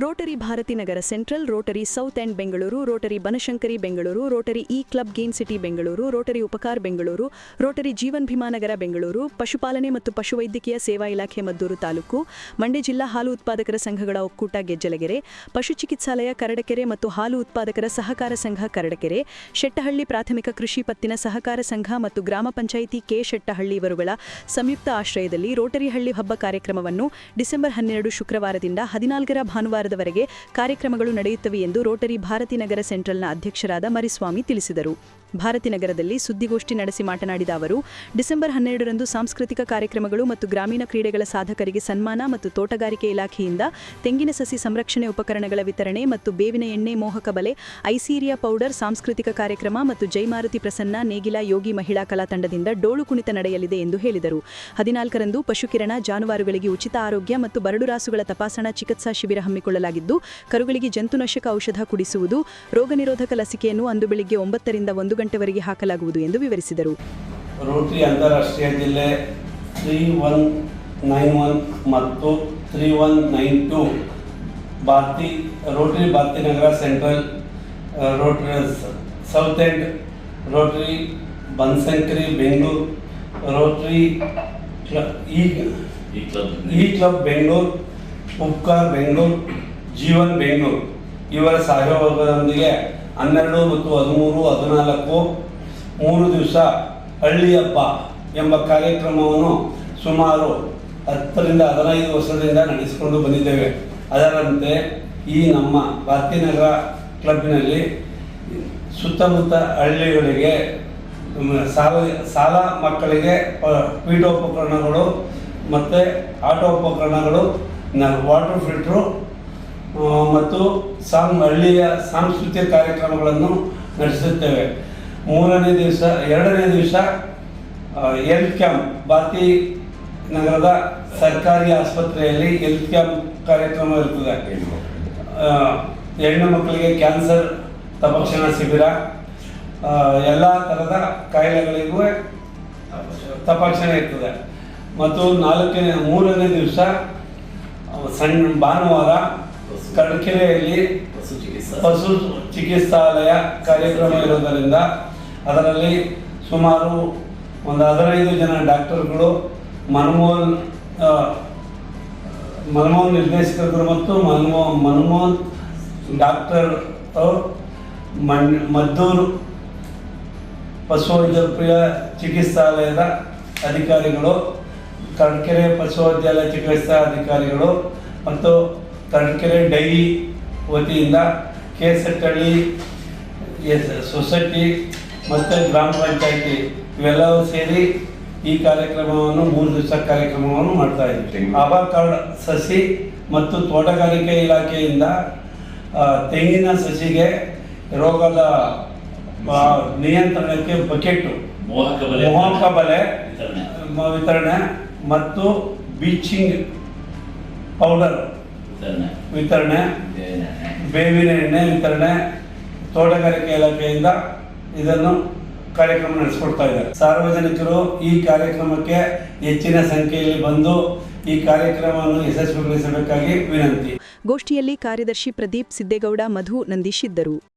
Rotary Bharathinagar central, Rotary south end Bengaluru, Rotary Banashankari Bengaluru, Rotary E club garden city Bengaluru, Rotary Upakar Bengaluru, Rotary Jeevan Bhimanagar Bengaluru, ಪಶುಪಾಲನೆ ಮತ್ತು ಪಶುವೈದ್ಯಕೀಯ ಸೇವಾ ಇಲಾಖೆ ಮದ್ದೂರು ತಾಲೂಕು, ಮಂಡ್ಯ ಜಿಲ್ಲಾ ಹಾಲು ಉತ್ಪಾದಕರ ಸಂಘಗಳ ಒಕ್ಕೂಟ ಗೆಜ್ಜಲಗೆರೆ, ಪಶು ಚಿಕಿತ್ಸಾಲಯ ಕರಡಕೆರೆ ಮತ್ತು ಹಾಲು ಉತ್ಪಾದಕರ ಸಹಕಾರ ಸಂಘ ಕರಡಕೆರೆ, ಶೆಟ್ಟಹಳ್ಳಿ ಪ್ರಾಥಮಿಕ ಕೃಷಿ ಪತ್ತಿನ ಸಹಕಾರ ಸಂಘ ಮತ್ತು ಗ್ರಾಮ ಪಂಚಾಯಿತಿ ಕೆ ಶೆಟ್ಟಹಳ್ಳಿ ಇವರುಗಳ ಸಂಯುಕ್ತ ಆಶ್ರಯದಲ್ಲಿ ರೋಟರಿ ಹಳ್ಳಿ ಹಬ್ಬ ಕಾರ್ಯಕ್ರಮವನ್ನು ಡಿಸೆಂಬರ್ 12 ಶುಕ್ರವಾರದಿಂದ 14ರ ಭಾನುವಾರದವರೆಗೆ ಕಾರ್ಯಕ್ರಮಗಳು ನಡೆಯುತ್ತವೆ ಎಂದು ರೋಟರಿ ಭಾರತಿನಗರ ಸೆಂಟ್ರಲ್ನ ಅಧ್ಯಕ್ಷರಾದ ಮರಿಸ್ವಾಮಿ ತಿಳಿಸಿದರು. ಭಾರತಿನಗರದಲ್ಲಿ ಸುದ್ದಿಗೋಷ್ಠಿ ನಡೆಸಿ ಮಾತನಾಡಿದ ಅವರು, ಡಿಸೆಂಬರ್ 12ರಂದು ಸಾಂಸ್ಕೃತಿಕ ಕಾರ್ಯಕ್ರಮಗಳು ಮತ್ತು ಗ್ರಾಮೀಣ ಕ್ರೀಡೆಗಳ ಸಾಧಕರಿಗೆ ಸನ್ಮಾನ ಮತ್ತು ತೋಟಗಾರಿಕೆ ಇಲಾಖೆಯಿಂದ ತೆಂಗಿನ ಸಸಿ ಸಂರಕ್ಷಣೆ ಉಪಕರಣಗಳ ವಿತರಣೆ ಮತ್ತು ಬೇವಿನ ಎಣ್ಣೆ ಮೋಹಕ ಬಲೆ, ಐಸೀರಿಯಾ ಪೌಡರ್ ಸಾಂಸ್ಕೃತಿಕ ಕಾರ್ಯಕ್ರಮ ಮತ್ತು ಜೈಮಾರುತಿ ಪ್ರಸನ್ನ ನೇಗಿಲ ಯೋಗಿ ಮಹಿಳಾ ಕಲಾ ತಂಡದಿಂದ ಡೋಳು ಕುಣಿತ ನಡೆಯಲಿದೆ ಎಂದು ಹೇಳಿದರು. 14ರಂದು ಪಶುಕಿರಣ ಜಾನುವಾರುಗಳಿಗೆ ಉಚಿತ ಆರೋಗ್ಯ ಮತ್ತು ಬರಡು ರಾಸುಗಳ ತಪಾಸಣಾ ಚಿಕಿತ್ಸಾ ಶಿಬಿರ ಹಮ್ಮಿಕೊಳ್ಳಲಾಗಿದ್ದು, ಕರುಗಳಿಗೆ ಜಂತುನಾಶಕ ಔಷಧ ಕುಡಿಸುವುದು, ರೋಗ ನಿರೋಧಕ ಲಸಿಕೆಯನ್ನು ಅಂದು ಬೆಳಿಗ್ಗೆ 9ರಿಂದ 1 ಗಂಟೆವರೆಗೆ ಹಾಕಲಾಗುವುದು ಎಂದು ವಿವರಿಸಿದರು. ರೋಟರಿ ಅಂತಾರಾಷ್ಟ್ರೀಯ ಜಿಲ್ಲೆ 3191 ಮತ್ತು 3192 Rotary Bharathinagar central, Rotary south end, Rotary Banashankari Bengaluru, Rotary E club Bengaluru, Upakar Bengaluru, Jeevan Bengaluru ಇವರ ಸಹಯೋಗದೊಂದಿಗೆ 12 ಮತ್ತು 13, 14 3 ದಿವಸ ಹಳ್ಳಿ ಹಬ್ಬ ಎಂಬ ಕಾರ್ಯಕ್ರಮವನ್ನು ಸುಮಾರು 10ರಿಂದ 15 ವರ್ಷದಿಂದ ನಡೆಸಿಕೊಂಡು ಬಂದಿದ್ದೇವೆ. ಅದರಂತೆ ಈ ನಮ್ಮ ಭಾರತಿನಗರ ಕ್ಲಬ್ನಲ್ಲಿ ಸುತ್ತಮುತ್ತ ಹಳ್ಳಿಗಳಿಗೆ ಸಾಲ ಮಕ್ಕಳಿಗೆ ಪೀಠೋಪಕರಣಗಳು ಮತ್ತು ಆಟೋ ಉಪಕರಣಗಳು, ವಾಟರ್ ಫಿಲ್ಟ್ರು ಮತ್ತು ಹಳ್ಳಿಯ ಸಾಂಸ್ಕೃತಿಕ ಕಾರ್ಯಕ್ರಮಗಳನ್ನು ನಡೆಸುತ್ತೇವೆ. 2ನೇ ದಿವಸ ಹೆಲ್ತ್ ಕ್ಯಾಂಪ್, ಭಾರತಿ ನಗರದ ಸರ್ಕಾರಿ ಆಸ್ಪತ್ರೆಯಲ್ಲಿ ಹೆಲ್ತ್ ಕ್ಯಾಂಪ್ ಕಾರ್ಯಕ್ರಮ ಇರ್ತದೆ. ಹೆಣ್ಣು ಮಕ್ಕಳಿಗೆ ಕ್ಯಾನ್ಸರ್ ತಪಾಸಣಾ ಶಿಬಿರ, ಎಲ್ಲ ಥರದ ಕಾಯಿಲೆಗಳಿಗೂ ತಪಾಸಣೆ ಇರ್ತದೆ. ಮತ್ತು 3ನೇ ದಿವಸ ಭಾನುವಾರ ಕಡಕೆರೆಯಲ್ಲಿ ಪಶು ಚಿಕಿತ್ಸಾಲಯ ಕಾರ್ಯಕ್ರಮ ಇರೋದರಿಂದ ಅದರಲ್ಲಿ ಸುಮಾರು ಒಂದು 15 ಜನ ಡಾಕ್ಟರ್ಗಳು, ಮನಮೋಹನ್ ನಿರ್ದೇಶಕರು ಮತ್ತು ಮನಮೋಹನ್ ಡಾಕ್ಟರ್ ಮದ್ದೂರು ಪಶುವೈದ್ಯಕೀಯ ಚಿಕಿತ್ಸಾಲಯದ ಅಧಿಕಾರಿಗಳು, ಕಡಕೆರೆ ಪಶುವೈದ್ಯಾಲಯ ಚಿಕಿತ್ಸಾ ಅಧಿಕಾರಿಗಳು ಮತ್ತು ಕಡಕೆರೆ ಡೈರಿ ವತಿಯಿಂದ ಕೆ ಶೆಟ್ಟಹಳ್ಳಿ ಸೊಸೈಟಿ ಮತ್ತು ಗ್ರಾಮ ಪಂಚಾಯಿತಿ ಇವೆಲ್ಲವೂ ಸೇರಿ ಈ ಕಾರ್ಯಕ್ರಮವನ್ನು 3 ದಿವಸ ಕಾರ್ಯಕ್ರಮವನ್ನು ಮಾಡ್ತಾ ಇದ್ದೀವಿ. ಆಭಾರ್ ಕಾರ್ಡ್ ಸಸಿ ಮತ್ತು ತೋಟಗಾರಿಕೆ ಇಲಾಖೆಯಿಂದ ತೆಂಗಿನ ಸಸಿಗೆ ರೋಗದ ನಿಯಂತ್ರಣಕ್ಕೆ ಬಕೆಟ್ಟು, ಮೋಹಕ ಬಲೆ ವಿತರಣೆ ಮತ್ತು ಬೀಚಿಂಗ್ ಪೌಡರ್ ವಿತರಣೆ, ಬೇವಿನ ಎಣ್ಣೆ ವಿತರಣೆ ತೋಟಗಾರಿಕೆ ಇಲಾಖೆಯಿಂದ ಇದನ್ನು ಕಾರ್ಯಕ್ರಮ ನಡೆಸಿಕೊಡ್ತಾ ಇದ್ದಾರೆ. ಸಾರ್ವಜನಿಕರು ಈ ಕಾರ್ಯಕ್ರಮಕ್ಕೆ ಹೆಚ್ಚಿನ ಸಂಖ್ಯೆಯಲ್ಲಿ ಬಂದು ಈ ಕಾರ್ಯಕ್ರಮವನ್ನು ಯಶಸ್ವಿಗೊಳಿಸಬೇಕಾಗಿ ವಿನಂತಿ. ಗೋಷ್ಠಿಯಲ್ಲಿ ಕಾರ್ಯದರ್ಶಿ ಪ್ರದೀಪ್ ಸಿದ್ದೇಗೌಡ, ಮಧು ನಂದೀಶ್ ಇದ್ದರು.